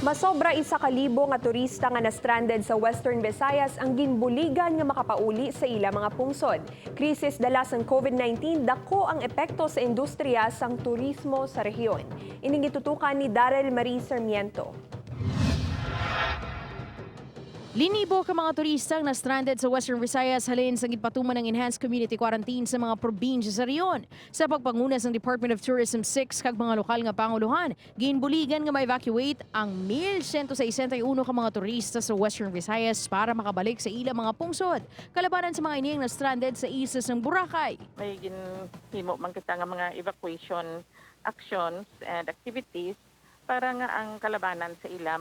Masobra 1,000 nga turista nga na-stranded sa Western Visayas ang ginbuligan nga makapauli sa ila mga pungsod. Krisis dala sang COVID-19 dako ang epekto sa industriya sang turismo sa rehiyon. Ining gitutukan ni Darrell Marie Sarmiento. Linibo ka mga turista na stranded sa Western Visayas halin sa gipatuman ng enhanced community quarantine sa mga probinsya sa riyon. Sa pagpangunas ng Department of Tourism 6 kag mga lokal nga panguluhan, ginbuligan nga ma-evacuate ang 1,161 ka mga turista sa Western Visayas para makabalik sa ilang mga pungsod. Kalabanan sa mga iniyang na stranded sa islas ng Boracay. May ginhimo man kita nga mga evacuation actions and activities para nga ang kalabanan sa ila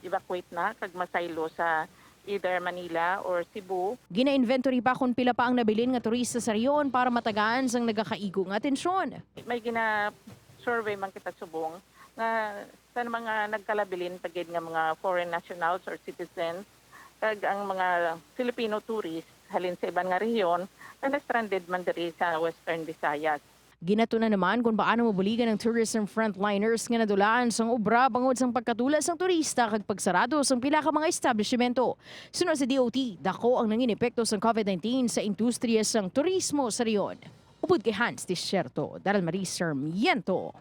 evacuate na kag masaylo sa either Manila or Cebu. Gina-inventory pa kung pila pa ang nabilin nga turista sa riyon para matagaan sang nagakaigo nga atensyon. May gina-survey man kita subong nga sa mga nagkalabilin pagid nga mga foreign nationals or citizens kag ang mga Filipino tourists halin sa ibang nga rehiyon na stranded man diri sa Western Visayas. Ginatuna naman kung paano mabuligan ng tourism frontliners nga nadulaan sang obra bangod sang pagkatulas sang turista kag pagsarado sang pila ka mga establishmento. Sunod sa DOT, dako ang nangin epekto sang COVID-19 sa industriya sang turismo sa riyon. Upod kay Hans Desierto, Daryl Marie Sarmiento,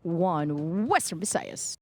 One Western Visayas.